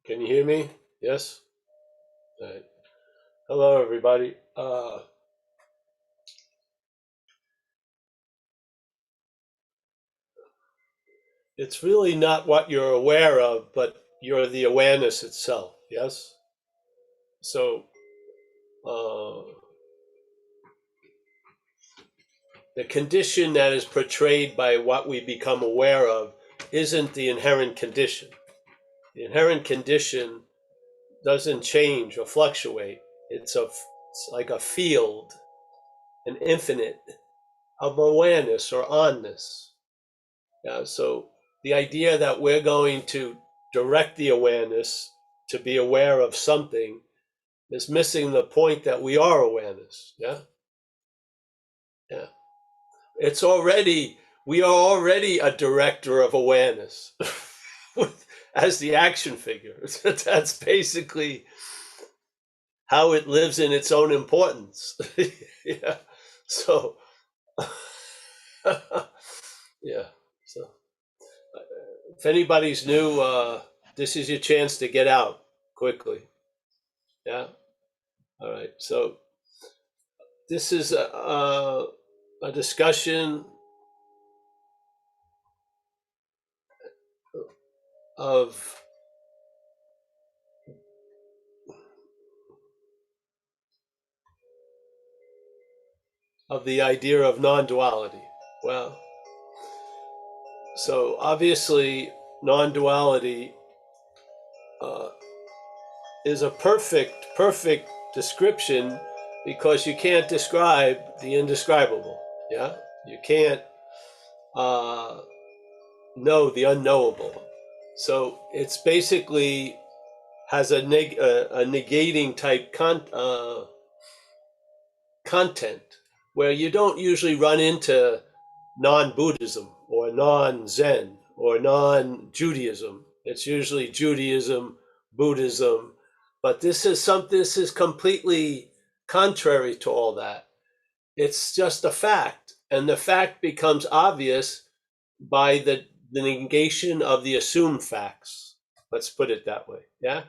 Can you hear me? Yes? All right. Hello, everybody. It's really not what you're aware of, but you're the awareness itself. Yes? So, uh, the condition that is portrayed by what we become aware of isn't the inherent condition. The inherent condition doesn't change or fluctuate. It's like a field, an infinite of awareness or onness. Yeah, so the idea that we're going to direct the awareness to be aware of something is missing the point that we are awareness. Yeah, yeah. We are already a director of awareness as the action figure. That's basically how it lives in its own importance. Yeah. So, yeah. So, if anybody's new, this is your chance to get out quickly. Yeah. All right. So this is a discussion of the idea of non-duality. Well, so obviously non-duality is a perfect description because you can't describe the indescribable. Yeah, you can't know the unknowable. So it's basically has a negating type content where you don't usually run into non-Buddhism or non-Zen or non-Judaism. It's usually Judaism, Buddhism, but this is completely contrary to all that. It's just a fact, and the fact becomes obvious by the negation of the assumed facts. Let's put it that way. Yeah.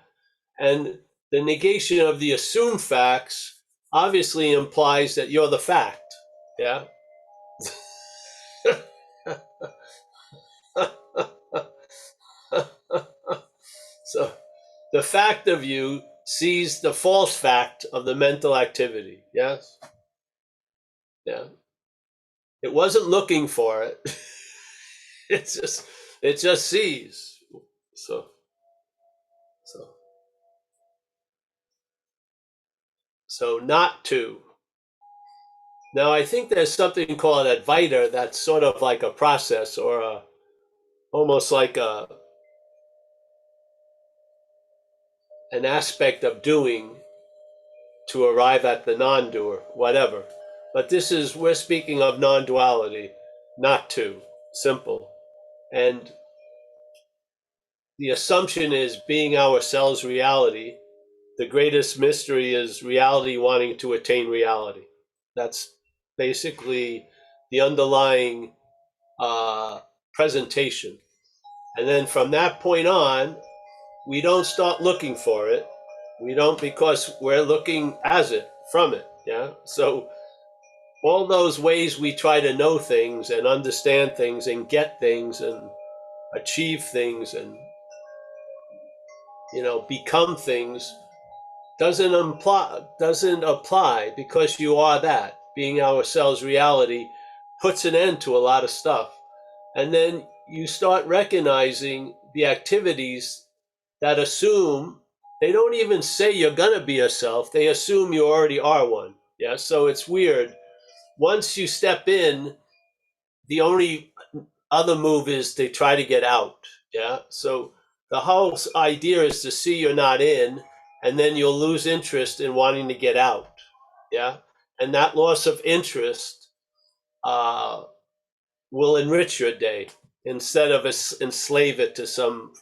And the negation of the assumed facts obviously implies that you're the fact. Yeah. So the fact of you sees the false fact of the mental activity. Yes. Yeah. It wasn't looking for it. It just sees. So so so not to. Now I think there's something called Advaita that's sort of like a process or almost like an aspect of doing to arrive at the non-doer, whatever. But we're speaking of non-duality, not to, simple. And the assumption is being ourselves reality. The greatest mystery is reality wanting to attain reality. That's basically the underlying presentation. And then from that point on, we don't start looking for it. We don't, because we're looking as it, from it. Yeah. So all those ways we try to know things and understand things and get things and achieve things and become things doesn't apply because you are that. Being ourselves reality puts an end to a lot of stuff. And then you start recognizing the activities that assume they don't even say you're gonna be a self, they assume you already are one. Yeah, so it's weird. Once you step in, the only other move is they try to get out. Yeah, so the whole idea is to see you're not in, and then you'll lose interest in wanting to get out. Yeah, and that loss of interest uh, will enrich your day instead of enslave it to some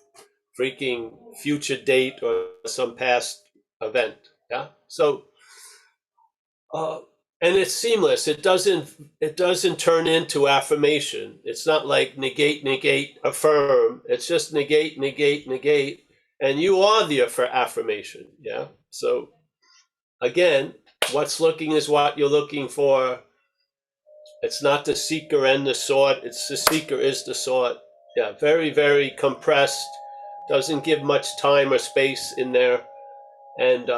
freaking future date or some past event. Yeah. So, uh, and it's seamless. It doesn't turn into affirmation. It's not like negate, negate, affirm. It's just negate, negate, negate. and you are the affirmation. Yeah. So again, what's looking is what you're looking for. It's not the seeker and the sought, it's the seeker is the sought. Yeah, very, very compressed, doesn't give much time or space in there. And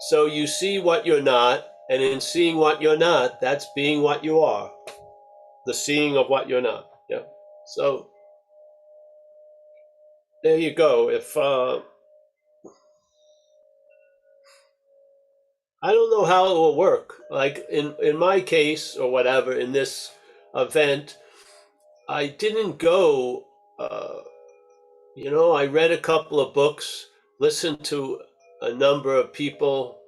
so you see what you're not, and in seeing what you're not, that's being what you are, the seeing of what you're not. Yeah. So there you go. If I don't know how it will work, like in my case or whatever, in this event, I didn't go. I read a couple of books, listened to a number of people,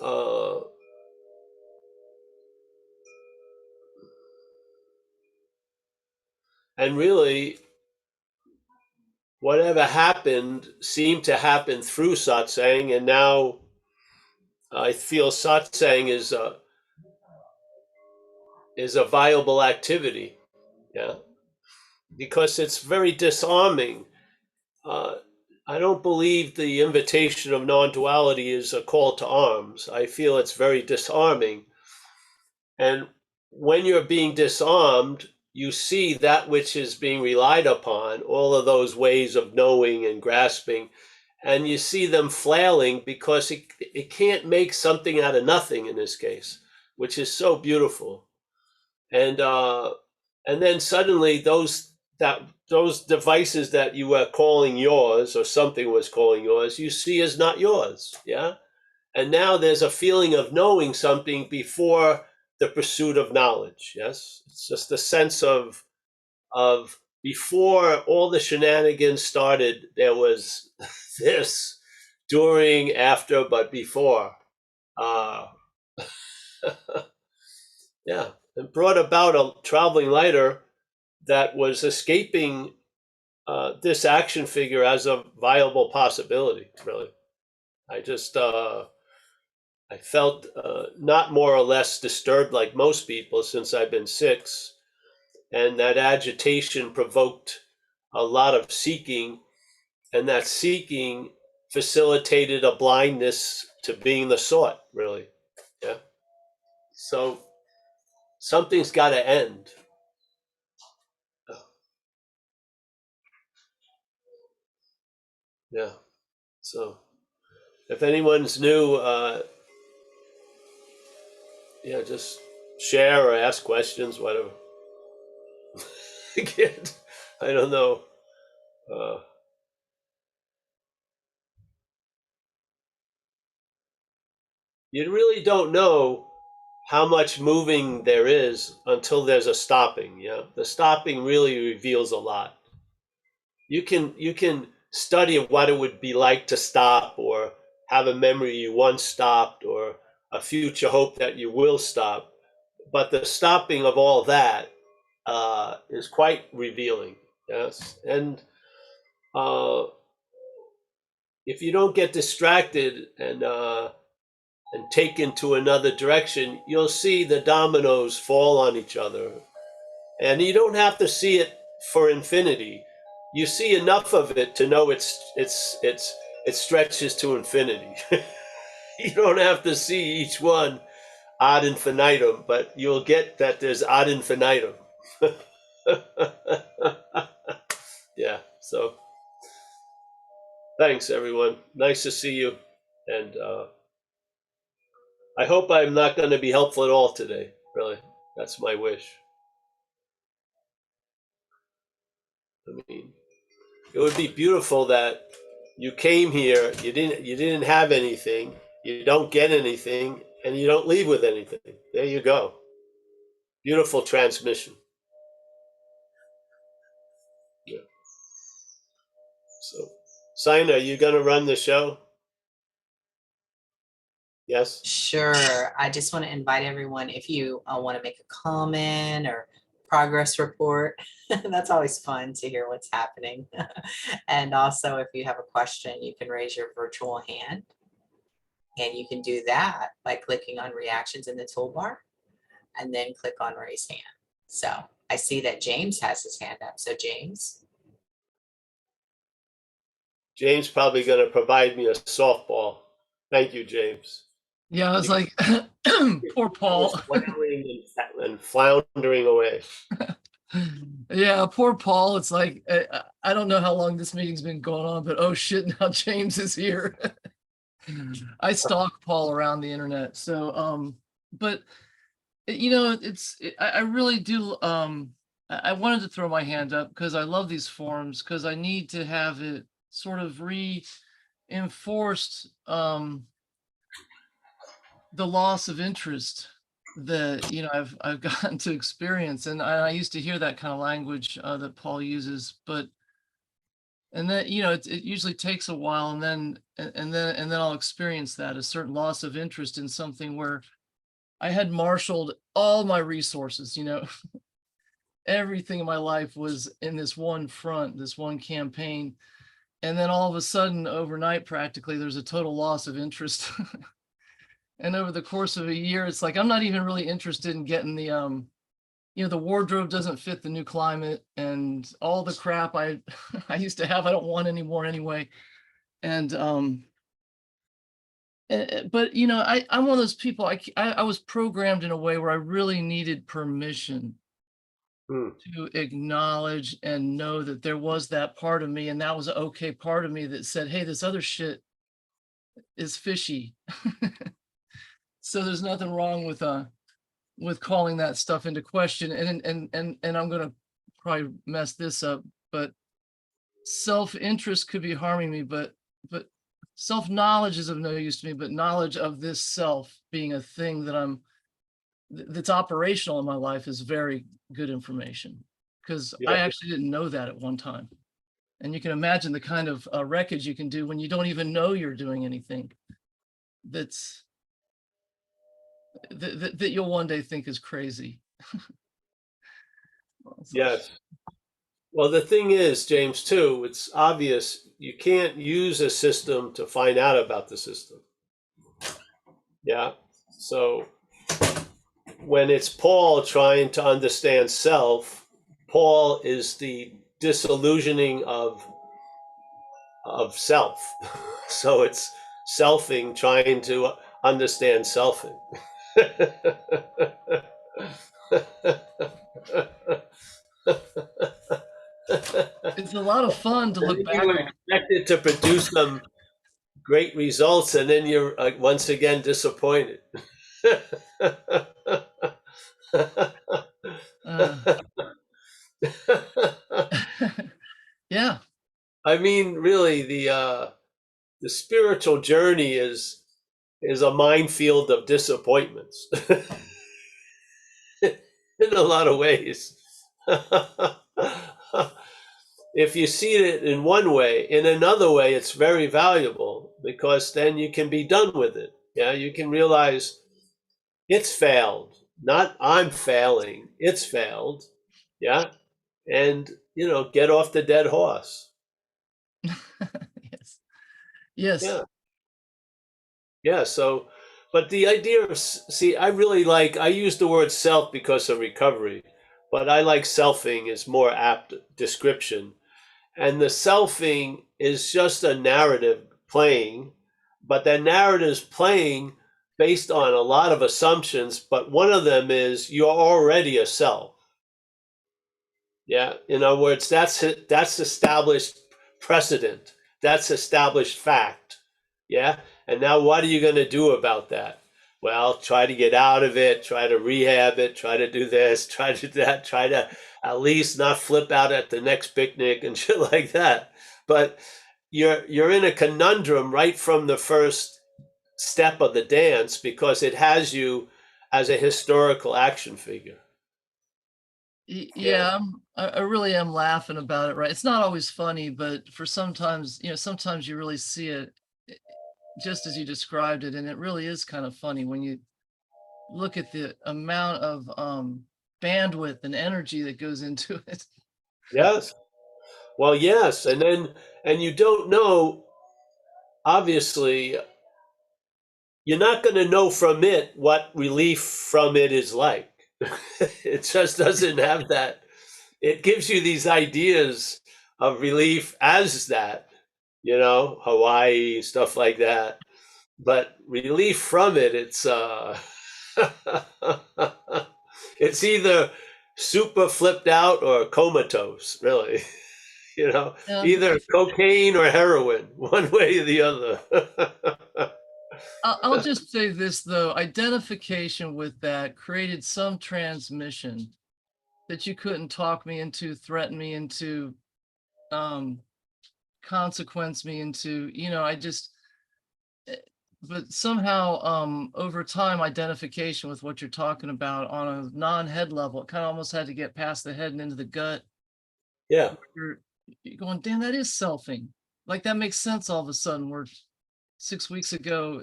uh, and really, whatever happened seemed to happen through satsang, and now I feel satsang is a viable activity. Yeah, because it's very disarming. Uh, I don't believe the invitation of non-duality is a call to arms. I feel it's very disarming. And when you're being disarmed, you see that which is being relied upon, all of those ways of knowing and grasping, and you see them flailing because it can't make something out of nothing in this case, which is so beautiful. And then suddenly those devices that you were calling yours or something was calling yours, you see as not yours. Yeah. And now there's a feeling of knowing something before the pursuit of knowledge. Yes. It's just a sense of before all the shenanigans started, there was this, during, after, but before. Uh, yeah. And brought about a traveling lighter that was escaping this action figure as a viable possibility. Really, I just I felt not more or less disturbed like most people since I've been 6, and that agitation provoked a lot of seeking, and that seeking facilitated a blindness to being the sought. Really, yeah. So something's got to end. Yeah. So if anyone's new, yeah, just share or ask questions, whatever. I don't know. Uh, you really don't know how much moving there is until there's a stopping. Yeah, the stopping really reveals a lot. You can study what it would be like to stop, or have a memory you once stopped, or a future hope that you will stop. But the stopping of all that is quite revealing. Yes, and uh, if you don't get distracted and taken to another direction, you'll see the dominoes fall on each other. And you don't have to see it for infinity. You see enough of it to know it stretches to infinity. You don't have to see each one ad infinitum, but you'll get that there's ad infinitum. Yeah. So thanks, everyone. Nice to see you. And I hope I'm not going to be helpful at all today. Really, that's my wish. I mean, it would be beautiful that you came here, you didn't have anything, you don't get anything, and you don't leave with anything. There you go. Beautiful transmission. Yeah. So, Sina, you going to run the show? Yes. Sure. I just want to invite everyone, if you want to make a comment or progress report, that's always fun to hear what's happening. And also, if you have a question, you can raise your virtual hand. And you can do that by clicking on reactions in the toolbar and then click on raise hand. So I see that James has his hand up. So James. James probably going to provide me a softball. Thank you, James. Yeah, I was like, poor Paul. Flailing and floundering away. Yeah, poor Paul. It's like, I don't know how long this meeting's been going on, but oh shit, now James is here. I stalk Paul around the internet. So, but you know, I really do. I wanted to throw my hand up because I love these forums because I need to have it sort of reinforced, the loss of interest that, you know, I've gotten to experience. And I used to hear that kind of language that Paul uses, but and then, you know, it usually takes a while, and then I'll experience that, a certain loss of interest in something where I had marshaled all my resources, you know, everything in my life was in this one front, this one campaign. And then all of a sudden, overnight, practically, there's a total loss of interest. And over the course of a year, it's like I'm not even really interested in getting the you know, the wardrobe doesn't fit the new climate, and all the crap I I used to have, I don't want anymore anyway. And but you know, I'm one of those people, I was programmed in a way where I really needed permission Hmm. to acknowledge and know that there was that part of me, and that was an okay part of me that said, hey, this other shit is fishy. So there's nothing wrong with calling that stuff into question. And I'm gonna probably mess this up, but self-interest could be harming me, but self-knowledge is of no use to me, but knowledge of this self being a thing that that's operational in my life is very good information, because Yeah. I actually didn't know that at one time. And you can imagine the kind of wreckage you can do when you don't even know you're doing anything that's that you'll one day think is crazy. So, Yes. Well, the thing is, James, too, it's obvious you can't use a system to find out about the system. Yeah. So when it's Paul trying to understand self, Paul is the disillusioning of self. So it's selfing trying to understand selfing. it's a lot of fun to look back You on. expect it to produce some great results, and then you're once again disappointed. Uh, yeah, I mean, really, the spiritual journey is a minefield of disappointments in a lot of ways. If you see it in one way, in another way, it's very valuable because then you can be done with it. Yeah, you can realize it's failed, not I'm failing, it's failed. Yeah, and get off the dead horse. yes, yes. Yeah, yeah. So, but the idea of see, I use the word self because of recovery, but I like selfing is more apt description. And the selfing is just a narrative playing, but that narrative is playing based on a lot of assumptions, but one of them is you're already a self. Yeah. In other words, that's established precedent. That's established fact. Yeah. And now what are you going to do about that? Well, try to get out of it, try to rehab it, try to do this, try to do that, try to at least not flip out at the next picnic and shit like that. But you're in a conundrum right from the first step of the dance because it has you as a historical action figure. Yeah. Yeah, I really am laughing about it, right? It's not always funny, but for sometimes, you know, sometimes you really see it just as you described it, and it really is kind of funny when you look at the amount of bandwidth and energy that goes into it. Yes. Well, yes, and you don't know, obviously, you're not going to know from it what relief from it is like. It just doesn't have that. It gives you these ideas of relief as that, Hawaii, stuff like that. But relief from it, it's either super flipped out or comatose, really. Yeah, Either cocaine or heroin, one way or the other. I'll just say this though, identification with that created some transmission that you couldn't talk me into, threaten me into, um, consequence me into, I just, eh, but somehow, over time, identification with what you're talking about on a non-head level, it kind of almost had to get past the head and into the gut. Yeah. You're, you're going, damn, that is selfing. Like that makes sense all of a sudden. Where 6 weeks ago,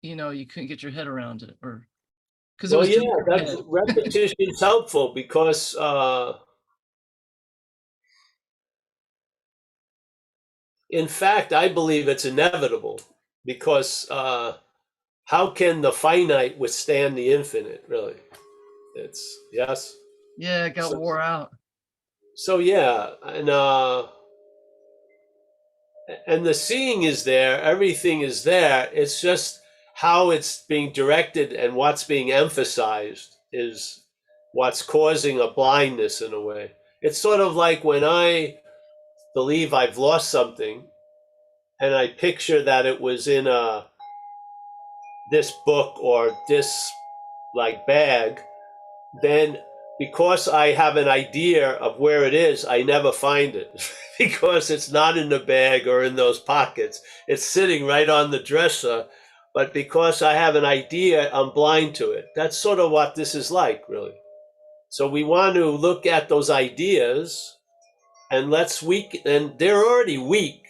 you couldn't get your head around it, or because it Well, was yeah, just your that's head. repetition's helpful because, in fact, I believe it's inevitable because how can the finite withstand the infinite, really? It's yes. Yeah, it got So, wore out. so yeah, and the seeing is there, everything is there. It's just how it's being directed and what's being emphasized is what's causing a blindness in a way. It's sort of like when I believe I've lost something and I picture that it was in this book or this like bag, then because I have an idea of where it is, I never find it because it's not in the bag or in those pockets. It's sitting right on the dresser. But because I have an idea, I'm blind to it. That's sort of what this is like, really. So we want to look at those ideas and let's weak, and they're already weak.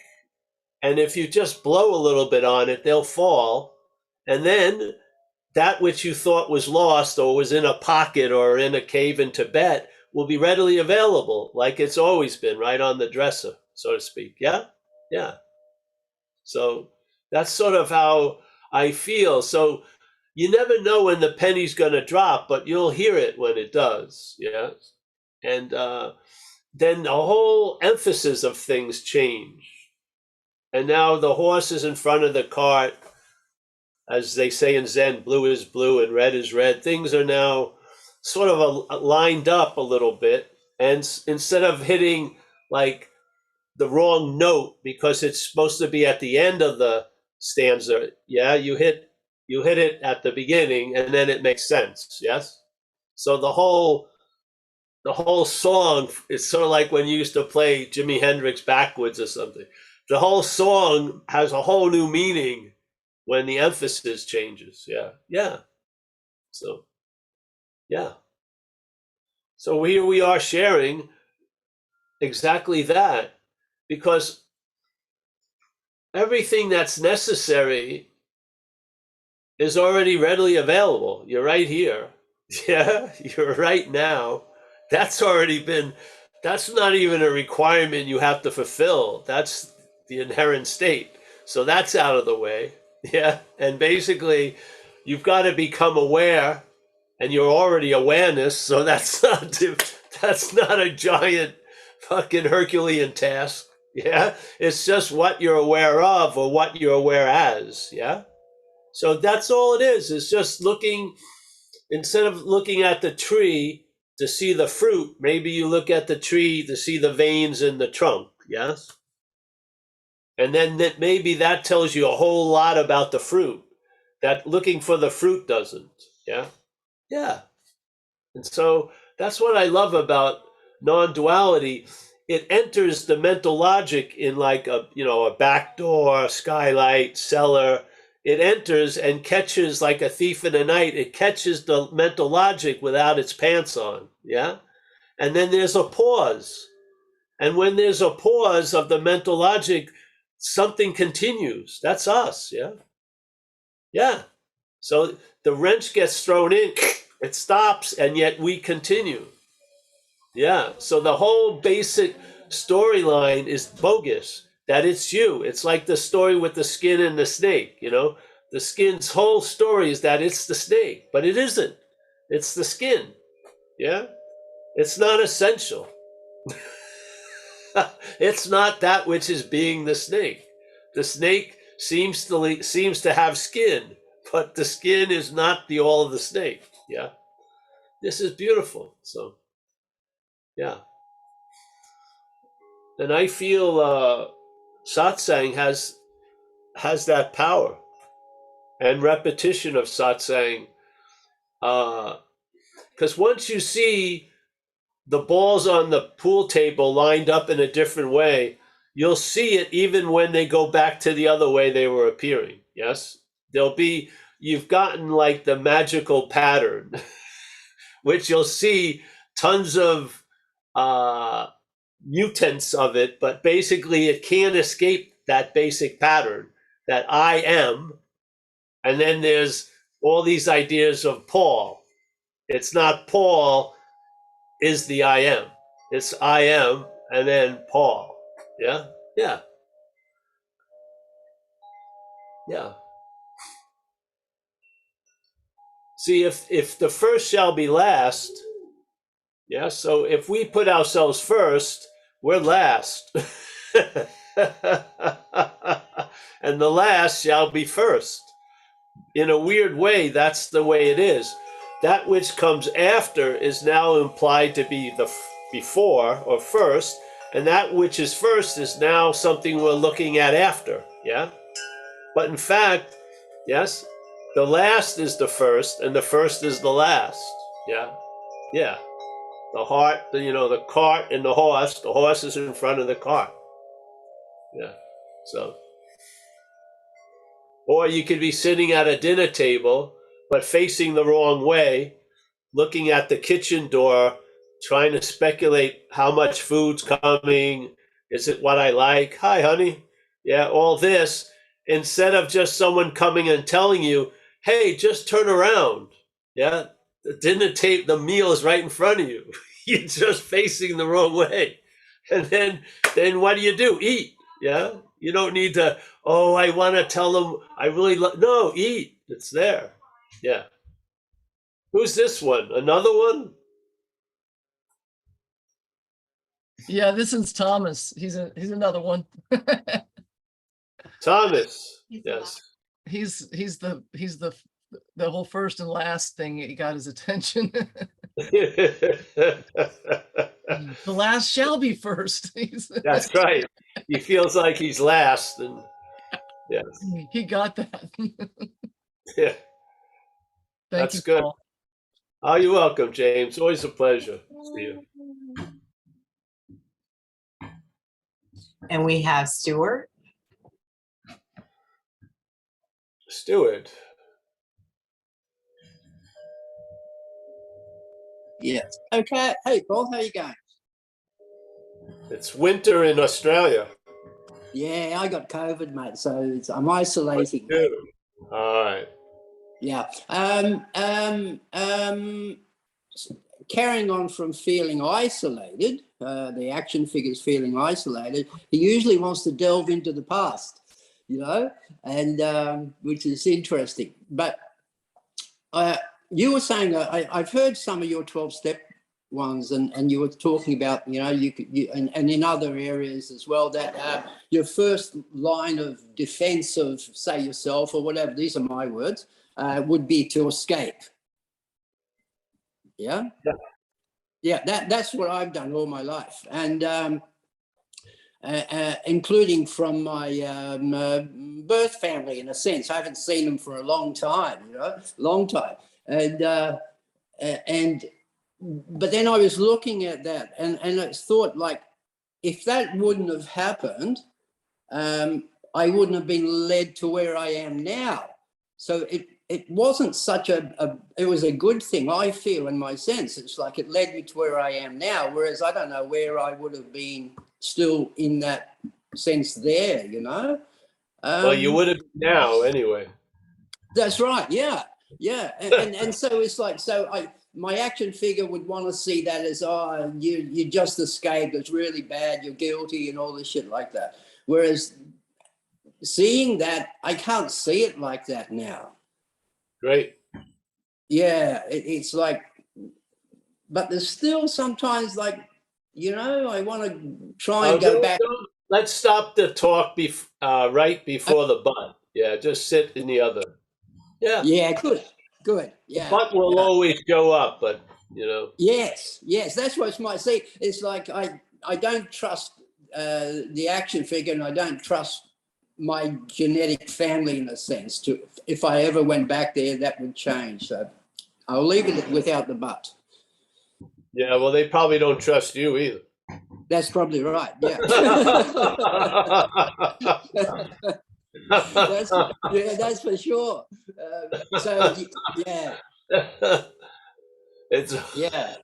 And if you just blow a little bit on it, they'll fall. And then that which you thought was lost or was in a pocket or in a cave in Tibet will be readily available, like it's always been, right on the dresser, so to speak. Yeah? Yeah. So that's sort of how I feel. So you never know when the penny's going to drop, but you'll hear it when it does. Yeah. And then the whole emphasis of things change. And now the horse is in front of the cart, as they say in Zen, blue is blue and red is red. Things are now sort of lined up a little bit. And instead of hitting like the wrong note because it's supposed to be at the end of the stanza, yeah, you hit it at the beginning and then it makes sense. Yes. So the whole song is sort of like when you used to play Jimi Hendrix backwards or something. The whole song has a whole new meaning when the emphasis changes. Yeah. Yeah. So, yeah. So here we are sharing exactly that because everything that's necessary is already readily available. You're right here. Yeah. You're right now. That's already been, that's not even a requirement you have to fulfill. That's the inherent state. So that's out of the way. Yeah. And basically, you've got to become aware and you're already awareness, so that's not a giant fucking Herculean task. Yeah, it's just what you're aware of or what you're aware as. Yeah, so that's all it is. It's just looking instead of looking at the tree to see the fruit. Maybe you look at the tree to see the veins in the trunk. Yes, and then maybe that tells you a whole lot about the fruit. That looking for the fruit doesn't. Yeah, yeah. And so that's what I love about non-duality. It enters the mental logic in like a back door, skylight, cellar. It enters and catches like a thief in the night. It catches the mental logic without its pants on. Yeah. And then there's a pause. And when there's a pause of the mental logic, something continues. That's us. Yeah. Yeah. So the wrench gets thrown in, it stops, and yet we continue. Yeah. So the whole basic storyline is bogus. That it's you. It's like the story with the skin and the snake. The skin's whole story is that it's the snake, but it isn't. It's the skin. Yeah. It's not essential. It's not that which is being the snake. The snake seems to have skin, but the skin is not the all of the snake. Yeah, this is beautiful. So, yeah, and I feel satsang has that power, and repetition of satsang. Because once you see the balls on the pool table lined up in a different way, you'll see it even when they go back to the other way they were appearing. Yes, you've gotten like the magical pattern, which you'll see tons of mutants of it, but basically it can't escape that basic pattern that I am. And then there's all these ideas of Paul. It's not Paul is the I am. It's I am and then Paul. Yeah? Yeah. Yeah. See, if the first shall be last, yeah, so if we put ourselves first, we're last. And the last shall be first. In a weird way, that's the way it is. That which comes after is now implied to be the before or first, and that which is first is now something we're looking at after. Yeah? But in fact, yes, the last is the first, and the first is the last. Yeah? Yeah. The heart, the cart and the horse is in front of the cart. Yeah. So, or you could be sitting at a dinner table, but facing the wrong way, looking at the kitchen door, trying to speculate how much food's coming. Is it what I like? Hi, honey. Yeah, all this, instead of just someone coming and telling you, hey, just turn around. Yeah, the meal is right in front of you. You're just facing the wrong way. And then what do? Eat. Yeah, you don't need to, oh, I want to tell them I really no, eat. It's there. Yeah. Who's this one? Another one? Yeah, this is Thomas. He's another one. Thomas. Yes. He's the whole first and last thing. He got his attention. The last shall be first. That's right. He feels like he's last, and yes, he got that. yeah, Thank that's you, good. Paul. Oh, you're welcome, James. Always a pleasure. See you. And we have Stuart. Stuart. Yes. Okay. Hey, Paul, how you going? It's winter in Australia. Yeah, I got COVID, mate, so I'm isolating. All right. Yeah. Carrying on from feeling isolated, the action figure's feeling isolated, he usually wants to delve into the past, and which is interesting. But you were saying, I've heard some of your 12-step ones, and you were talking about, and in other areas as well, that your first line of defense of, say, yourself or whatever, these are my words, would be to escape. Yeah? Yeah, that's what I've done all my life. And including from my birth family, in a sense. I haven't seen them for a long time, long time. But then I was looking at that and I thought, like, if that wouldn't have happened, I wouldn't have been led to where I am now. So it wasn't such it was a good thing, I feel, in my sense. It's like it led me to where I am now, whereas I don't know where I would have been still in that sense there, Well, you would have now anyway. That's right. Yeah. Yeah. And so it's like, my action figure would want to see that as, you just escaped, it's really bad, you're guilty and all this shit like that. Whereas seeing that, I can't see it like that now. Great. Yeah, it's like, but there's still sometimes, like, I want to try and go back. let's stop the talk right before the butt. Yeah, just sit in the other. Yeah, Yeah, good, good. the Yeah, butt will yeah. always show up, but you know. Yes, yes. That's what's my see. It's like I don't trust the action figure, and I don't trust my genetic family in a sense. To if I ever went back there, that would change. So I'll leave it without the but. Yeah, well, they probably don't trust you either. That's probably right. Yeah. that's yeah, that's for sure. So yeah, It's. yeah,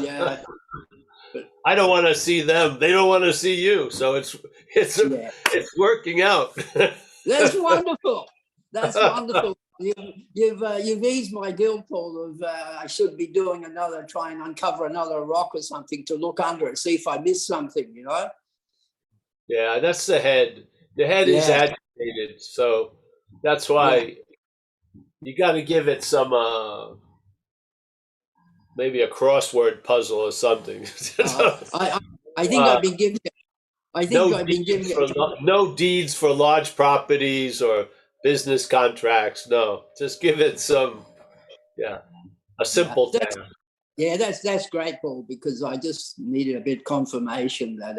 yeah, I don't want to see them. They don't want to see you. So yeah. it's working out. That's wonderful. That's wonderful. You've eased my guilt, Paul. Of I should be doing another, try and uncover another rock or something to look under it, see if I missed something. You know. Yeah, that's the head. The head is Yeah, agitated, so that's yeah. why you got to give it some maybe a crossword puzzle or something. I think uh, I've been giving it. I think no I've been giving deeds it. no deeds for large properties or business contracts. No, just give it some a Yeah, simple task. that's great, Paul, because I just needed a bit confirmation that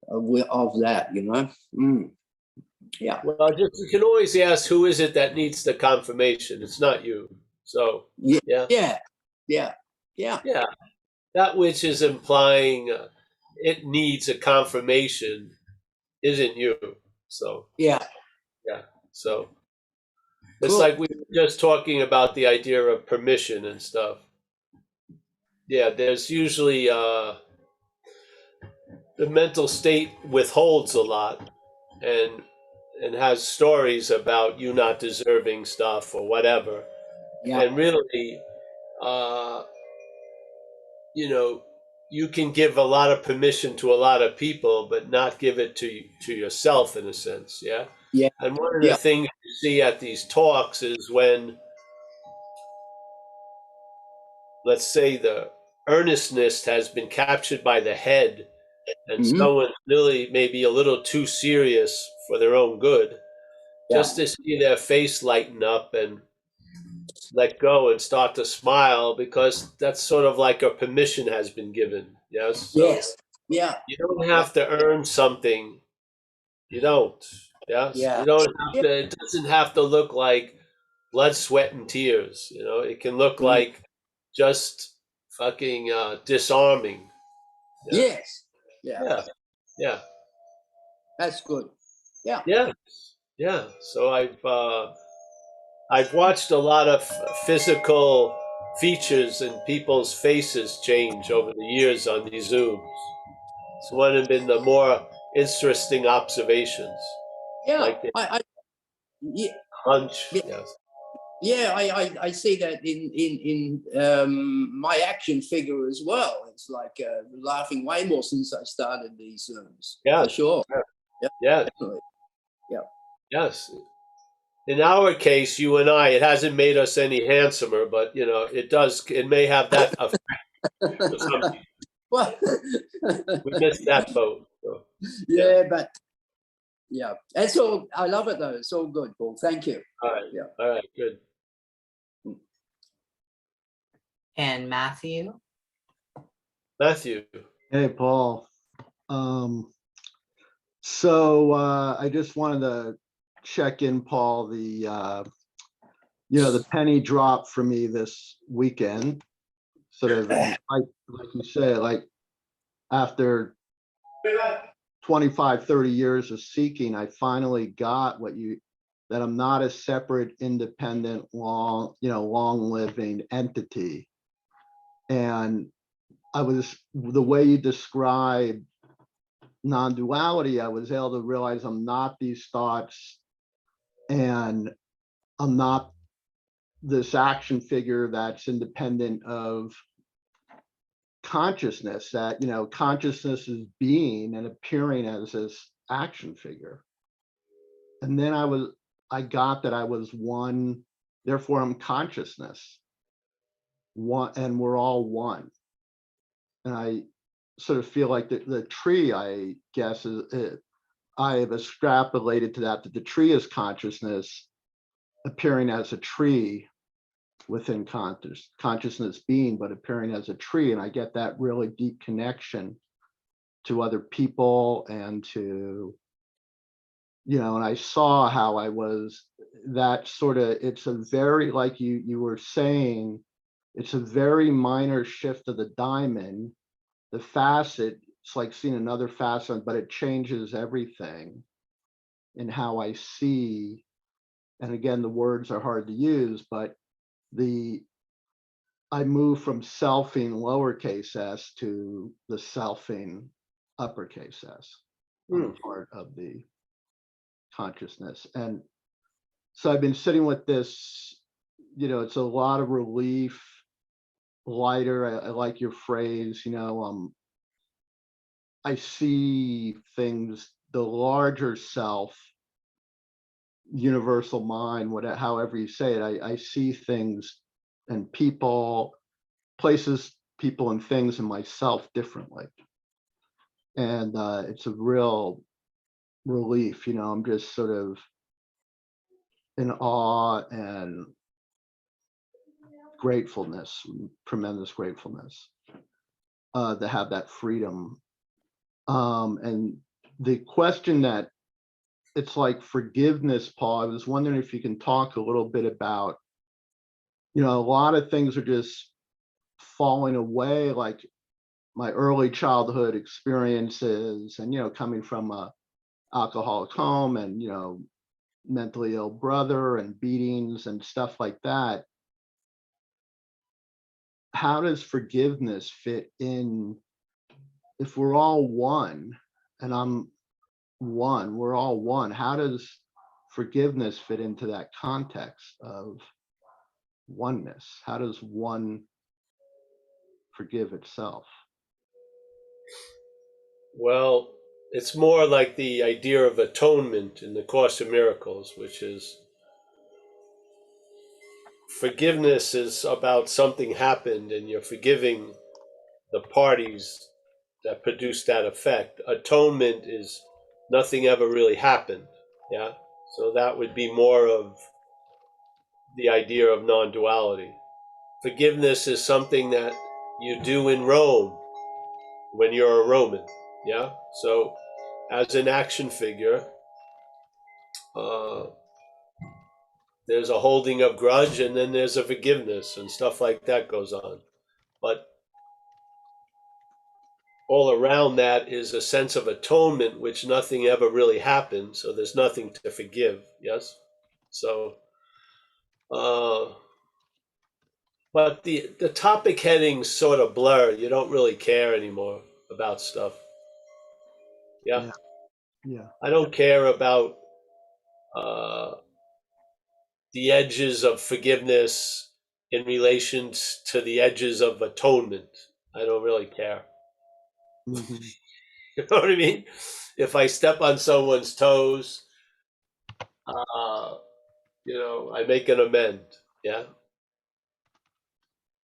of that. You know. Mm, yeah. Well, just you can always ask who is it that needs the confirmation. It's not you. So Yeah. yeah, Yeah. Yeah. Yeah. yeah. That which is implying it needs a confirmation isn't you. So Yeah. yeah. So it's Cool. like we were just talking about the idea of permission and stuff. Yeah, there's usually the mental state withholds a lot and has stories about you not deserving stuff or whatever. Yeah. And really, uh, you know, you can give a lot of permission to a lot of people, but not give it to yourself in a sense. Yeah. Yeah. And one of the Yeah. things you see at these talks is when, let's say, the earnestness has been captured by the head, and Hmm. someone really maybe a little too serious for their own good, Yeah. just to see their face lighten up and let go and start to smile because that's sort of like a permission has been given. Yes. So Yes. Yeah. you don't Yeah. have to earn something. You don't. Yes. Yeah. You don't have Yeah. to, it doesn't have to look like blood, sweat, and tears. You know, it can look Mm. like just fucking disarming. Yeah. Yes. Yeah. Yeah. Yeah. That's good. Yeah. Yeah. Yeah. So I've watched a lot of physical features in people's faces change over the years on these Zooms. It's one of been the more interesting observations, Yeah. like the Yeah. hunch. Yeah. Yes. Yeah. I see that in my action figure as well. It's like laughing way more since I started these Zooms Yeah. for sure. Yeah. Yeah. Definitely. Yeah. Yes. In our case, you and I, it hasn't made us any handsomer, but you know, it does. It may have that effect for some people. Well. We missed that boat. So, yeah. Yeah, but yeah, it's all. I love it though. It's all good, Paul. Thank you. All right. Yeah. All right. Good. And Matthew. Matthew. Hey, Paul. So I just wanted to check in, Paul. The penny dropped for me this weekend. Sort of like you say, like after 25, 30 years of seeking, I finally got that I'm not a separate, independent, long-living entity. And the way you described non-duality, I was able to realize I'm not these thoughts and I'm not this action figure that's independent of consciousness, that, consciousness is being and appearing as this action figure. And then I got that I was one, therefore I'm consciousness, one, and we're all one. And I sort of feel like the tree, I guess, I have extrapolated to that the tree is consciousness appearing as a tree within consciousness being, but appearing as a tree. And I get that really deep connection to other people and to, and I saw how I was that sort of, it's a very, like you were saying, it's a very minor shift of the diamond, the facet, it's like seeing another facet, but it changes everything in how I see. And again, the words are hard to use, but I move from selfing lowercase s to the selfing uppercase s on the part of the consciousness. And so I've been sitting with this, it's a lot of relief, lighter. I like your phrase, I see things, the larger self, universal mind, whatever, however you say it, I see things and people, places, people and things in myself differently. And it's a real relief, I'm just sort of in awe and gratefulness, tremendous gratefulness to have that freedom. And the question that it's like forgiveness, Paul, I was wondering if you can talk a little bit about, a lot of things are just falling away, like my early childhood experiences and, coming from a alcoholic home and, mentally ill brother and beatings and stuff like that. How does forgiveness fit in if we're all one and I'm one, we're all one? How does forgiveness fit into that context of oneness? How does one forgive itself? Well, it's more like the idea of atonement in the Course of Miracles, which is forgiveness is about something happened and you're forgiving the parties that produced that effect. Atonement is nothing ever really happened. Yeah. So that would be more of the idea of non-duality. Forgiveness is something that you do in Rome when you're a Roman. Yeah. So as an action figure, there's a holding of grudge and then there's a forgiveness and stuff like that goes on. But all around that is a sense of atonement, which nothing ever really happened. So there's nothing to forgive. Yes. So, but the topic headings sort of blur. You don't really care anymore about stuff. Yeah. Yeah. I don't care about uh, the edges of forgiveness in relation to the edges of atonement. I don't really care. Mm-hmm. You know what I mean? If I step on someone's toes, uh, I make an amend. Yeah.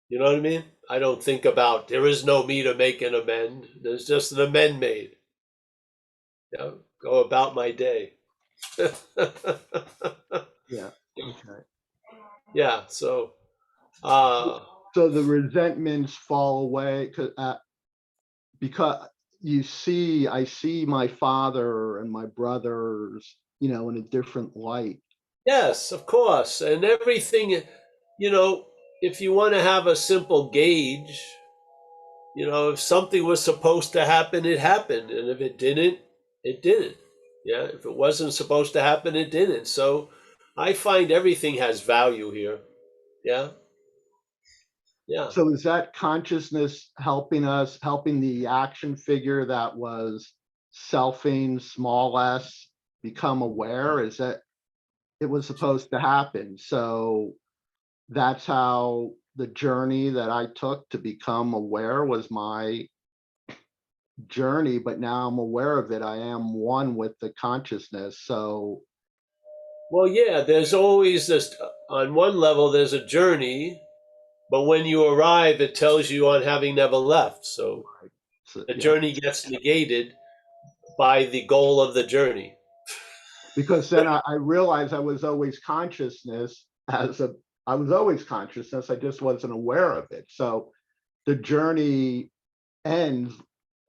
You know what I mean? I don't think about there is no me to make an amend. There's just an amend made. Go about my day. Yeah. Okay. Yeah. So, uh, So the resentments fall away because I see my father and my brothers, in a different light. yes, of course. And everything, if you want to have a simple gauge, if something was supposed to happen, it happened. And if it didn't, it didn't. Yeah. If it wasn't supposed to happen, it didn't. So I find everything has value here. Yeah. Yeah. So is that consciousness helping the action figure that was selfing small s become aware? Is that it was supposed to happen? So that's how the journey that I took to become aware was my journey, but now I'm aware of it. I am one with the consciousness. So Well, yeah, there's always this, on one level, there's a journey, But when you arrive, it tells you on having never left. So So, the yeah, journey gets negated by the goal of the journey. because then I realized I was always consciousness I was always consciousness. I just wasn't aware of it. So the journey ends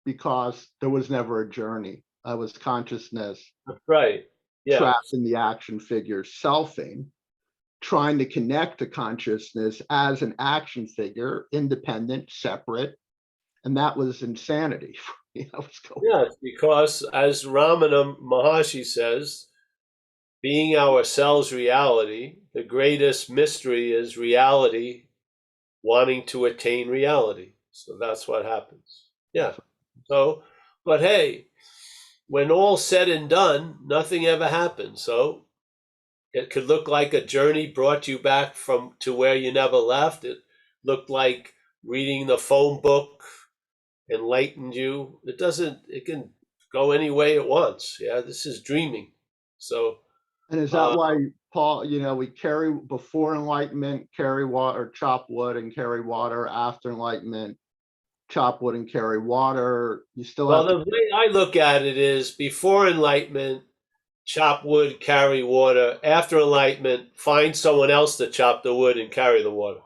because there was never a journey. I was consciousness Right. Yeah. trapped in the action figure selfing, trying to connect to consciousness as an action figure, independent, separate. And that was insanity. Yes, because as Ramana Maharshi says, being ourselves reality, the greatest mystery is reality wanting to attain reality. So that's what happens. Yeah. So, but hey, when all's said and done, nothing ever happened. So it could look like a journey brought you back from to where you never left. It looked like reading the phone book enlightened you. It can go any way it wants. Yeah, this is dreaming. So, And is that uh, why, Paul, we carry before enlightenment, carry water, chop wood and carry water, after enlightenment, chop wood and carry water. You still well, have the to, way I look at it is before enlightenment, chop wood, carry water. After enlightenment, find someone else to chop the wood and carry the water.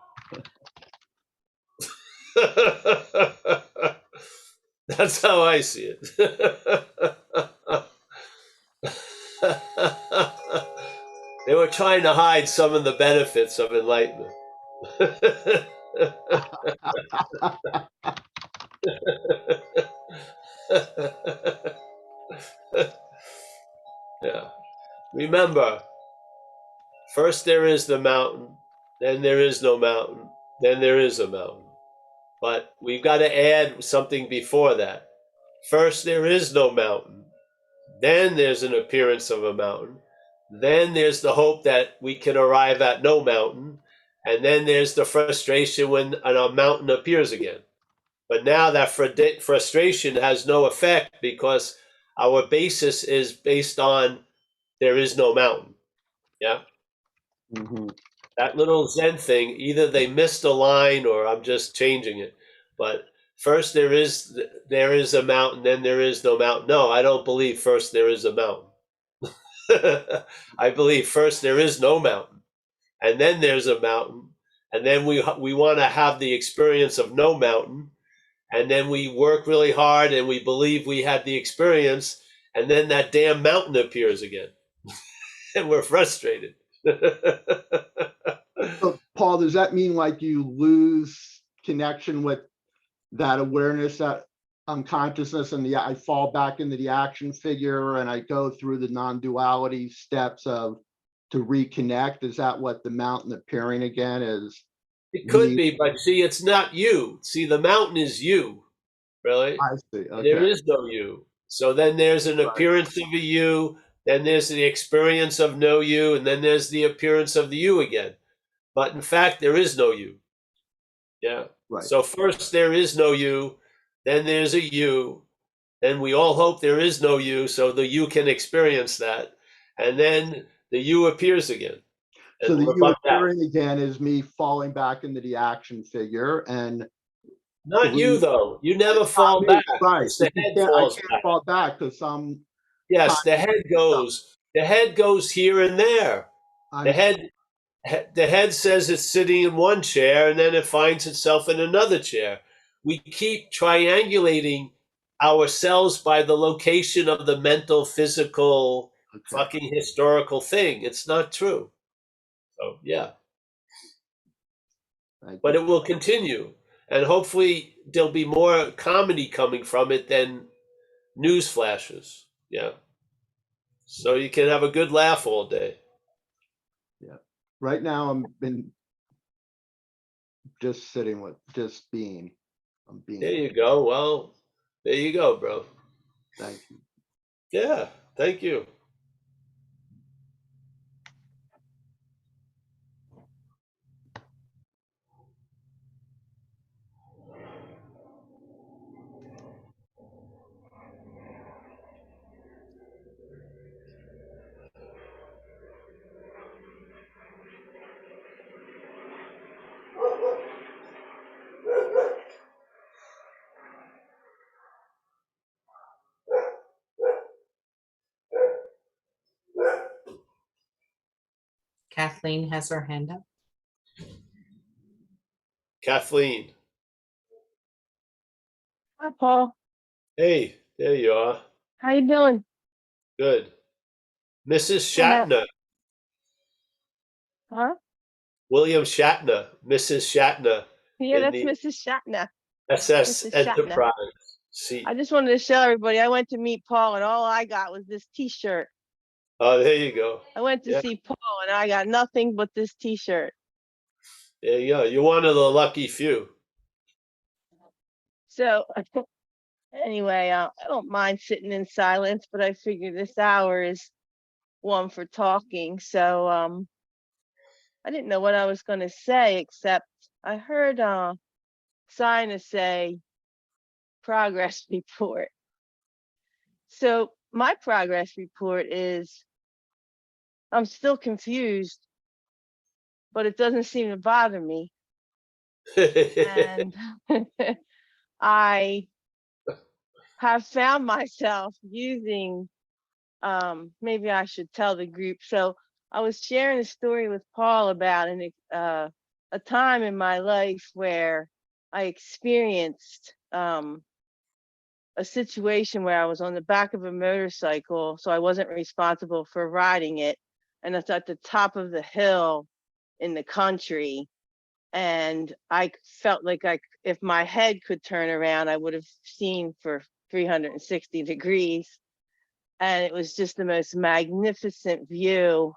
That's how I see it. They were trying to hide some of the benefits of enlightenment. Yeah. Remember, first there is the mountain, then there is no mountain, then there is a mountain. But we've got to add something before that. First there is no mountain, then there's an appearance of a mountain, then there's the hope that we can arrive at no mountain, and then there's the frustration when a mountain appears again. But now that frustration has no effect because our basis is based on there is no mountain. Yeah. Mhm. That little Zen thing, either they missed a line or I'm just changing it. But first there is a mountain, then there is no mountain. No, I don't believe first there is a mountain. I believe first there is no mountain, and then there's a mountain, and then we want to have the experience of no mountain, and then we work really hard and we believe we had the experience, and then that damn mountain appears again, and we're frustrated. So, Paul, does that mean like you lose connection with that awareness, that unconsciousness, and I fall back into the action figure and I go through the non-duality steps of to reconnect? Is that what the mountain appearing again is? It could Me, be, but see, it's not you. See, the mountain is you, really. I see. There Okay. is no you. So then there's an Right. appearance of a you, then there's the experience of no you, and then there's the appearance of the you again. But in fact, there is no you. Yeah. Right. So first there is no you, then there's a you, then we all hope there is no you, so the you can experience that, and then the you appears again, So and the we're you bummed out. appearing again is me falling back into the action figure and Not you re, though. You never it's not fall me, back. right? It's the But you head can't, I falls can't back. fall back because some Yes, the conscious head stuff. goes. The head goes here and there. I The see. head the head says it's sitting in one chair and then it finds itself in another chair. We keep triangulating ourselves by the location of the mental, physical, Okay. fucking historical thing. It's not true. So, yeah. Thank But you. it will continue. And hopefully there'll be more comedy coming from it than news flashes. Yeah. So you can have a good laugh all day. Yeah. Right now I'm been just sitting with just being. I'm There being. you go. Well, there you go, bro. Thank you. Yeah. Thank you. Kathleen has her hand up. Kathleen. Hi, Paul. Hey, there you are. How you doing? Good. Mrs. Yeah. Shatner. Huh? William Shatner. Mrs. Shatner Yeah, in that's the Mrs. Shatner. SS Mrs. Shatner. Enterprise seat. I just wanted to show everybody I went to meet Paul and all I got was this t-shirt. Oh, there you go. I went to Yeah. see Paul and I got nothing but this t-shirt. There you go. You're one of the lucky few. So anyway, I don't mind sitting in silence, but I figure this hour is one for talking. So I didn't know what I was going to say, except I heard Sina say progress report. So my progress report is I'm still confused, but it doesn't seem to bother me. And I have found myself using, maybe I should tell the group. So I was sharing a story with Paul about a time in my life where I experienced a situation where I was on the back of a motorcycle, so I wasn't responsible for riding it. And it's at the top of the hill in the country. And I felt like if my head could turn around, I would have seen for 360 degrees. And it was just the most magnificent view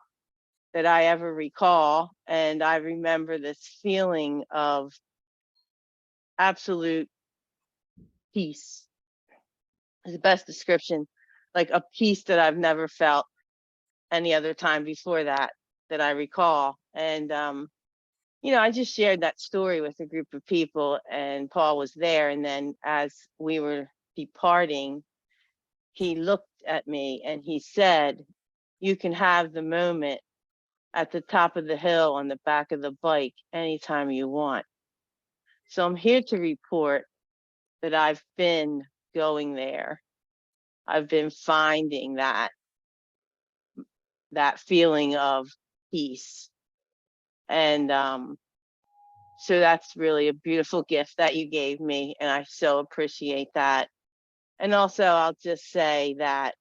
that I ever recall. And I remember this feeling of absolute peace. Is the best description, like a peace that I've never felt any other time before that I recall. And I just shared that story with a group of people, and Paul was there. And then as we were departing, he looked at me and he said, "You can have the moment at the top of the hill on the back of the bike anytime you want." So I'm here to report that I've been going there. I've been finding that feeling of peace. And so that's really a beautiful gift that you gave me, and I so appreciate that. And also I'll just say that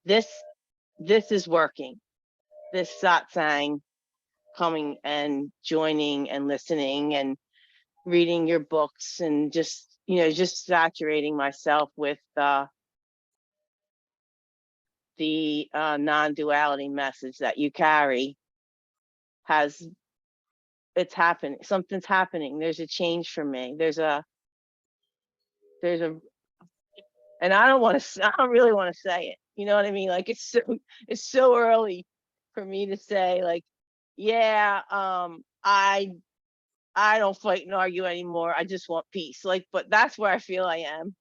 this is working. This satsang, coming and joining and listening and reading your books and just saturating myself with the non-duality message that you carry it's happening. Something's happening. There's a change for me. There's a and I don't really want to say it. You know what I mean? Like it's so early for me to say, like, yeah, I don't fight and argue anymore. I just want peace. Like, but that's where I feel I am.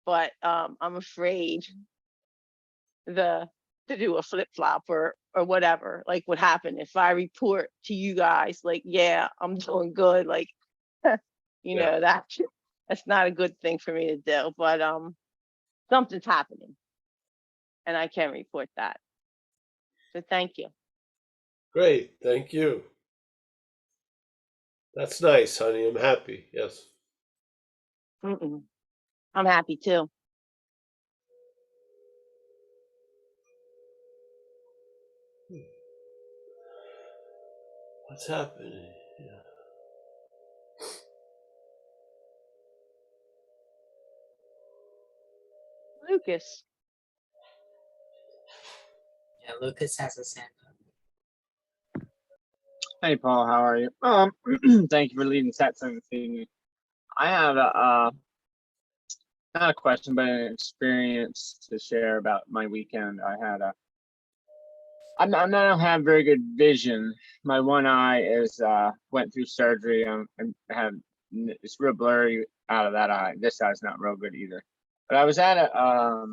But I'm afraid to do a flip flop or whatever. Like, what happened if I report to you guys? Like, yeah, I'm doing good. Like, that's not a good thing for me to do. But something's happening, and I can report that. So thank you. Great. Thank you. That's nice, honey. I'm happy. Yes. I'm happy too. What's happening? Yeah. Lucas. Yeah, Lucas has his hand up. Hey Paul, how are you? Thank you for leading Satsangs this evening. I have not a question, but an experience to share about my weekend. I don't have very good vision. My one eye went through surgery. It's real blurry out of that eye. This eye's not real good either. But I was at a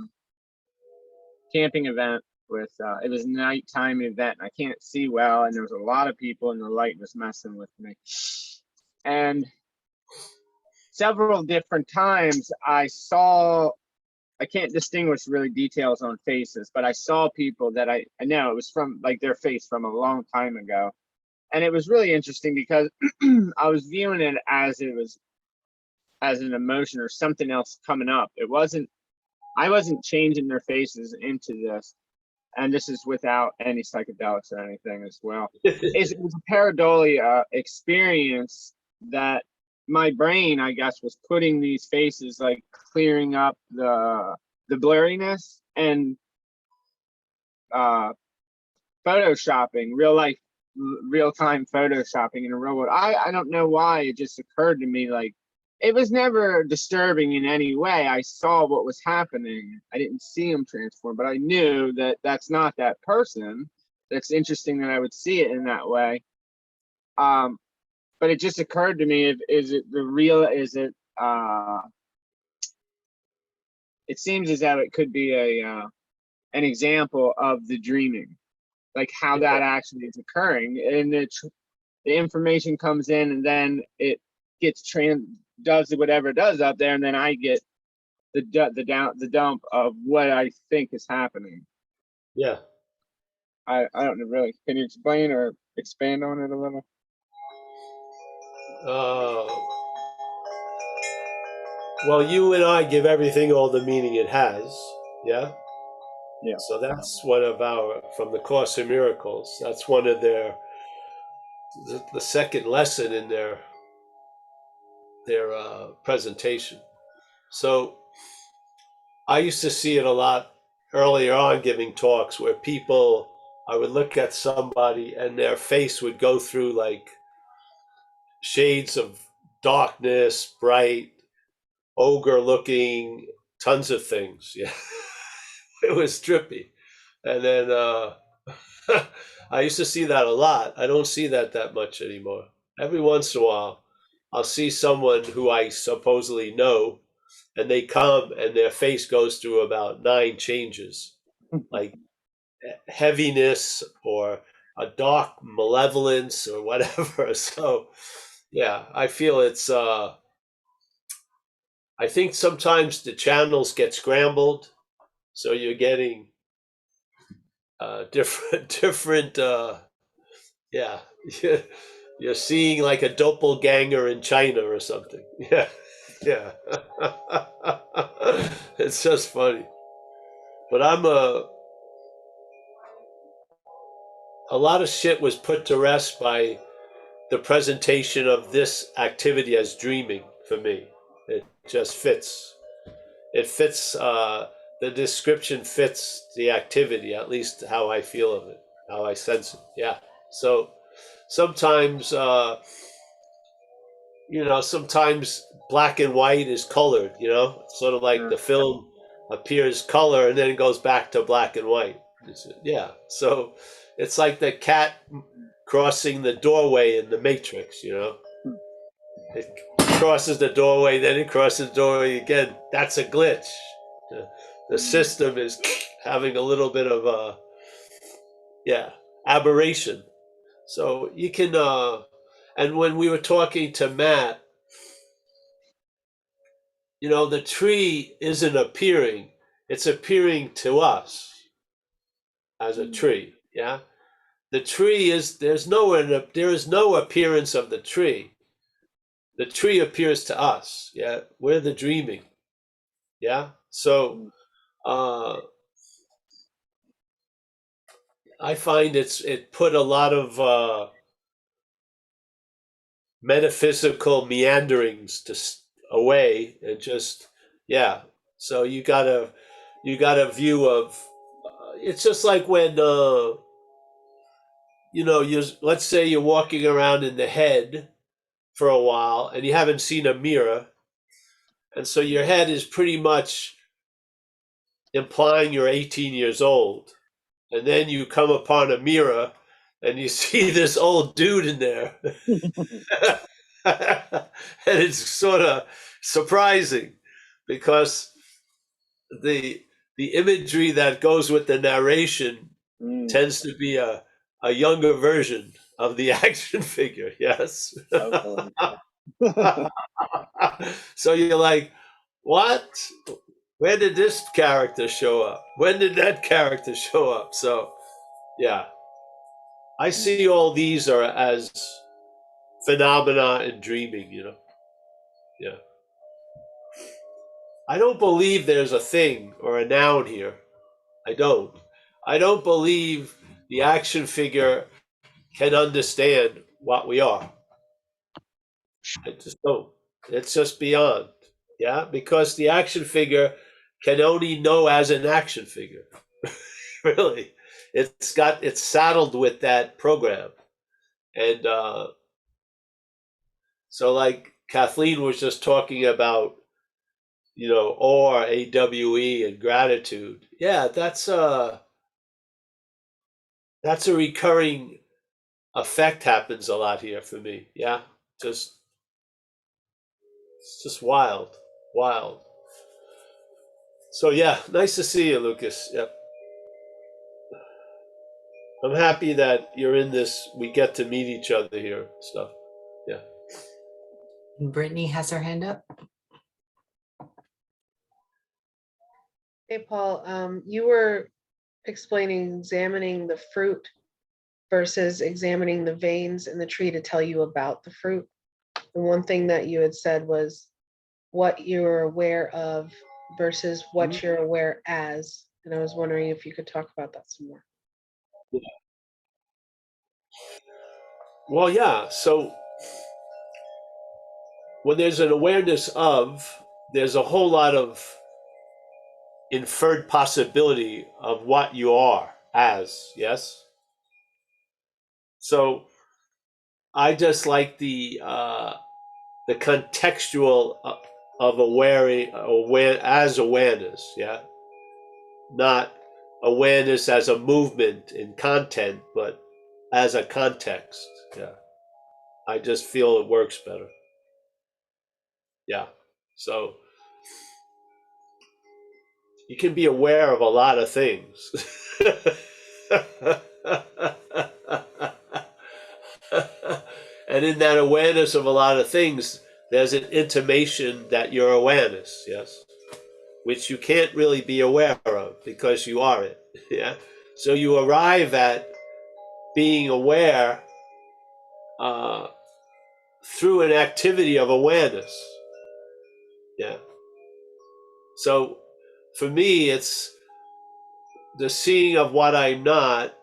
camping event with it was a nighttime event. I can't see well, and there was a lot of people, and the light was messing with me. And several different times I saw I can't distinguish really details on faces, but I saw people that I know it was from like their face from a long time ago. And it was really interesting because I was viewing it as an emotion or something else coming up. I wasn't changing their faces into this. And this is without any psychedelics or anything as well. It was a pareidolia experience that my brain, I guess, was putting these faces, like clearing up the blurriness and photoshopping, real time photoshopping in a real world. I don't know why it just occurred to me, like it was never disturbing in any way. I saw what was happening. I didn't see him transform, but I knew that that's not that person. That's interesting that I would see it in that way. But it just occurred to me, is it the real, it seems as though it could be an example of the dreaming, like how that actually is occurring, and the information comes in and then it gets does whatever it does up there, and then I get the dump of what I think is happening. Yeah. I don't know, really. Can you explain or expand on it a little? Well, you and I give everything all the meaning it has. Yeah. Yeah. So that's one of from the Course in Miracles. That's one of the second lesson in their presentation. So I used to see it a lot earlier on giving talks where I would look at somebody and their face would go through like shades of darkness, bright, ogre looking, tons of things. Yeah. It was trippy. And then I used to see that a lot. I don't see that much anymore. Every once in a while, I'll see someone who I supposedly know, and they come and their face goes through about 9 changes, like heaviness or a dark malevolence or whatever. So, yeah, I feel it's. I think sometimes the channels get scrambled, so you're getting different. Yeah, you're seeing like a doppelganger in China or something. Yeah, yeah. It's just funny. But a lot of shit was put to rest by the presentation of this activity as dreaming for me. It just fits. It fits. The description fits the activity, at least how I feel of it, how I sense it. Yeah. So sometimes. Sometimes black and white is colored, sort of like the film appears color and then it goes back to black and white. Yeah. So it's like the cat crossing the doorway in the Matrix, It crosses the doorway, then it crosses the doorway again. That's a glitch. The system is having a little bit of aberration. So you can, and when we were talking to Matt, the tree isn't appearing, it's appearing to us as a tree. Yeah. The tree there is no appearance of the tree. The tree appears to us. Yeah. We're the dreaming. Yeah. So, I find it put a lot of, metaphysical meanderings away and just, yeah. So you got a view of, it's just like when, let's say you're walking around in the head for a while and you haven't seen a mirror. And so your head is pretty much implying you're 18 years old. And then you come upon a mirror and you see this old dude in there. And it's sort of surprising because the imagery that goes with the narration tends to be a younger version of the action figure. Yes. So you're like, what? Where did this character show up? When did that character show up? So, yeah, I see all these are as phenomena in dreaming, Yeah. I don't believe there's a thing or a noun here. I don't. I don't believe the action figure can understand what we are. I just don't. It's just beyond. Yeah, because the action figure can only know as an action figure. Really, it's saddled with that program, and so like Kathleen was just talking about, or AWE and gratitude. Yeah, that's a recurring effect happens a lot here for me. Yeah, just it's just wild, wild. So yeah, nice to see you, Lucas. Yep. I'm happy that you're in this. We get to meet each other here. Stuff. Yeah. Brittany has her hand up. Hey, Paul, you were explaining examining the fruit versus examining the veins in the tree to tell you about the fruit. And one thing that you had said was what you're aware of versus what you're aware as. And I was wondering if you could talk about that some more. Well, yeah. So when there's an awareness of, there's a whole lot of inferred possibility of what you are as. Yes. So I just like the contextual of aware as awareness. Yeah, not awareness as a movement in content, but as a context. Yeah, I just feel it works better. Yeah, so you can be aware of a lot of things. And in that awareness of a lot of things, there's an intimation that you're awareness, yes, which you can't really be aware of because you are it. Yeah. So you arrive at being aware uh, through an activity of awareness. Yeah. So for me, it's the seeing of what I'm not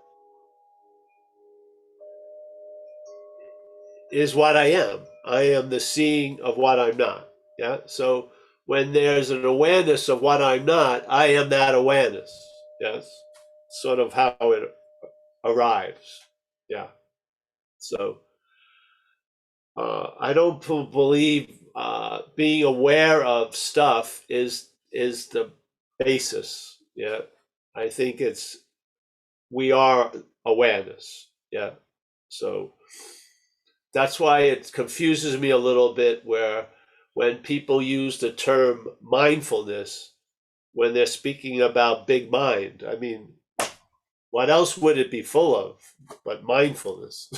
is what I am. I am the seeing of what I'm not. Yeah. So when there's an awareness of what I'm not, I am that awareness. Yes. Sort of how it arrives. Yeah. So I don't believe being aware of stuff is the basis. Yeah. I think it's we are awareness. Yeah. So that's why it confuses me a little bit where when people use the term mindfulness when they're speaking about big mind. I mean, what else would it be full of but mindfulness?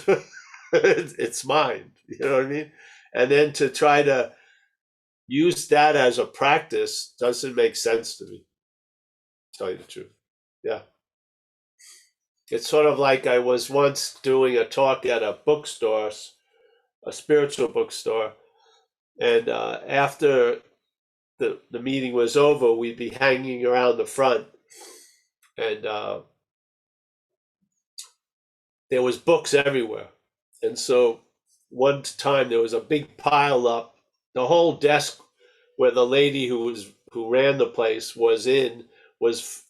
It's mind, you know what I mean? And then to try to use that as a practice doesn't make sense to me, to tell you the truth. Yeah. It's sort of like I was once doing a talk at a bookstore, a spiritual bookstore, and after the meeting was over, we'd be hanging around the front, and there was books everywhere. And so one time there was a big pile up. The whole desk where the lady who ran the place was in was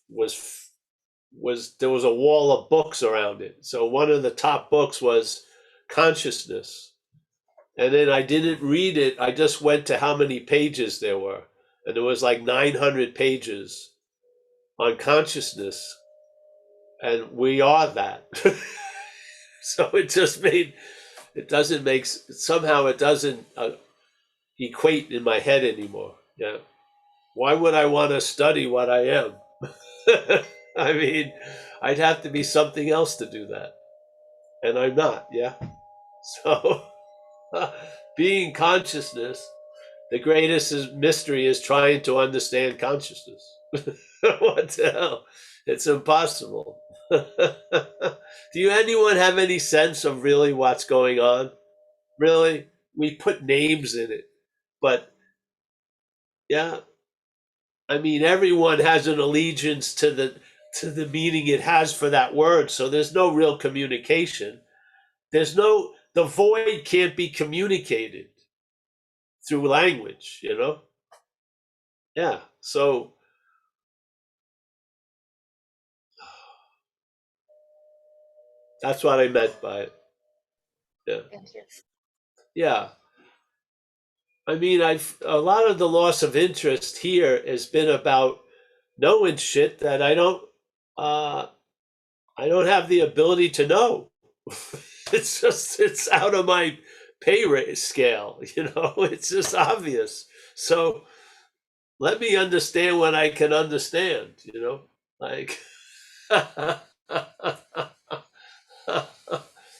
there was a wall of books around it. So one of the top books was consciousness. And then I didn't read it. I just went to how many pages there were. And there was like 900 pages on consciousness. And we are that. So it just made, it doesn't make, somehow it doesn't equate in my head anymore. Yeah. Why would I want to study what I am? I mean, I'd have to be something else to do that. And I'm not. Yeah. So being consciousness The greatest mystery is trying to understand consciousness. What the hell? It's impossible. Do anyone have any sense of really what's going on? Really? We put names in it, but yeah, I mean, everyone has an allegiance to the meaning it has for that word. So there's no real communication. The void can't be communicated through language, you know? Yeah. So that's what I meant by it. Yeah. Yeah. I mean, a lot of the loss of interest here has been about knowing shit that uh I don't have the ability to know. It's out of my pay rate scale, you know. It's just obvious. So let me understand what I can understand, you know. Like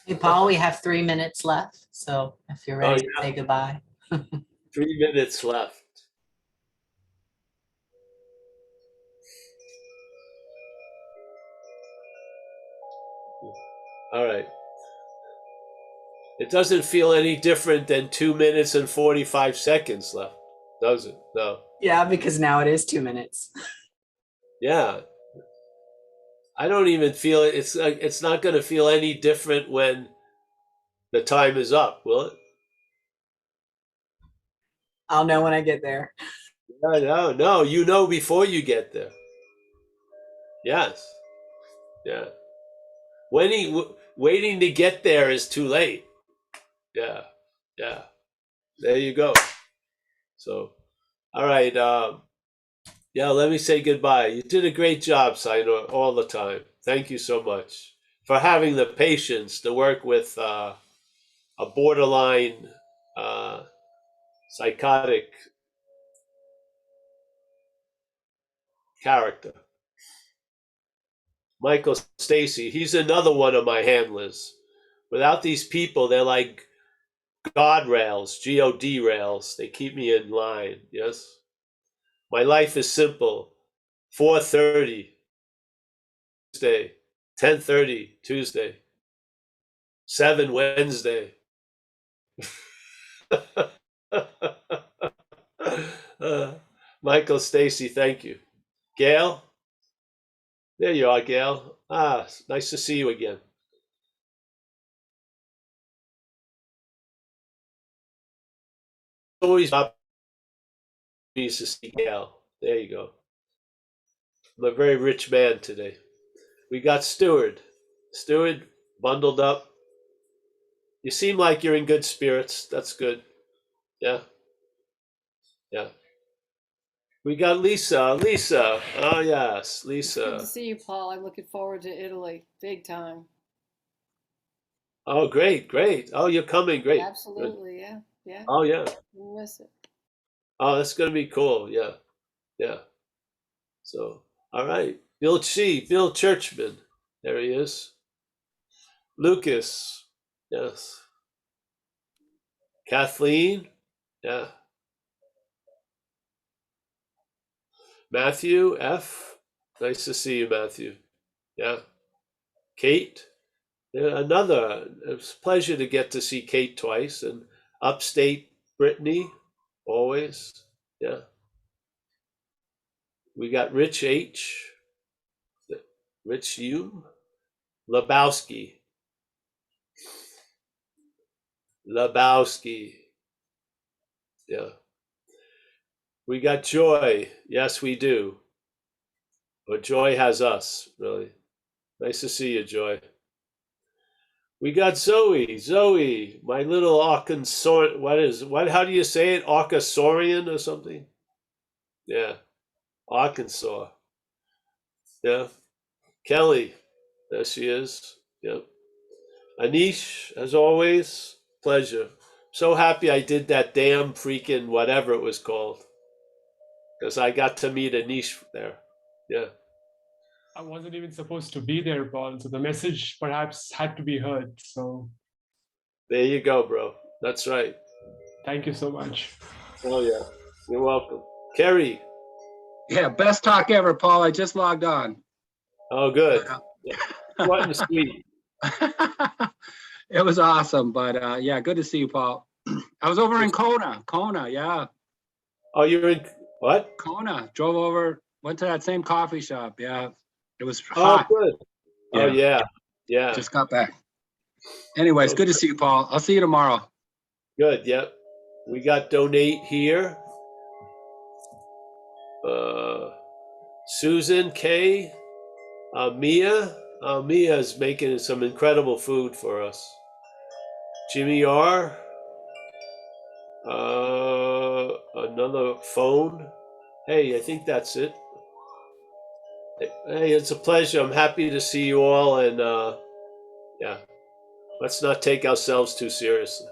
Hey, Paul, we have 3 minutes left, so if you're oh ready to yeah, say goodbye. 3 minutes left. All right. It doesn't feel any different than 2 minutes and 45 seconds left, does it? No. Yeah, because now it is 2 minutes. Yeah. I don't even feel it. It's not going to feel any different when the time is up, will it? I'll know when I get there. No. You know before you get there. Yes. Yeah. Waiting to get there is too late. Yeah. Yeah. There you go. So, all right. Yeah, let me say goodbye. You did a great job, Saino, all the time. Thank you so much for having the patience to work with a borderline psychotic character. Michael Stacy, he's another one of my handlers. Without these people, they're like God rails, God rails. They keep me in line. Yes. My life is simple. 4:30 Tuesday, 10:30 Tuesday, 7 Wednesday. Michael Stacy, thank you. Gail, there you are, Gail. Nice to see you again. Always pleased to see Gail. There you go. I'm a very rich man today. We got Stewart. Stewart, bundled up. You seem like you're in good spirits. That's good. Yeah. Yeah. We got Lisa. Lisa. Oh, yes. It's good Lisa. to see you, Paul. I'm looking forward to Italy, big time. Oh, great. Great. Oh, you're coming. Great. Good. Absolutely, yeah, yeah. Oh, yeah. We'll miss it. Oh, that's going to be cool. Yeah. Yeah. So, all right. Bill Churchman. There he is. Lucas. Yes. Kathleen. Yeah. Matthew F. Nice to see you, Matthew. Yeah. Kate. Yeah, it's a pleasure to get to see Kate twice. And upstate Brittany, always. Yeah. We got Rich H. Rich U. Lebowski. Yeah. We got Joy. Yes, we do. But Joy has us, really. Nice to see you, Joy. We got Zoe. Zoe, my little Arkansas. How do you say it? Arkansorian or something? Yeah. Arkansas. Yeah. Kelly. There she is. Yep. Anish, as always, pleasure. So happy I did that damn freaking whatever it was called. Because I got to meet Anish there. Yeah. I wasn't even supposed to be there, Paul. So the message perhaps had to be heard. So There you go, bro. That's right. thank you so much. Oh, yeah. You're welcome. Kerry. Yeah, best talk ever, Paul. I just logged on. Oh, good. What and sweet. It was awesome, but yeah, good to see you, Paul. I was over in Kona, yeah. Oh, you're in what? Kona. Drove over, went to that same coffee shop. Yeah, it was Oh, hot. good. Oh, Yeah, yeah. just got back. Anyways, Oh, good to see you, Paul. I'll see you tomorrow. good. Yep. We got donate here. Susan K. Mia. Mia is making some incredible food for us. Jimmy R. Another phone. Hey, I think that's it. Hey, it's a pleasure. I'm happy to see you all, and yeah, let's not take ourselves too seriously.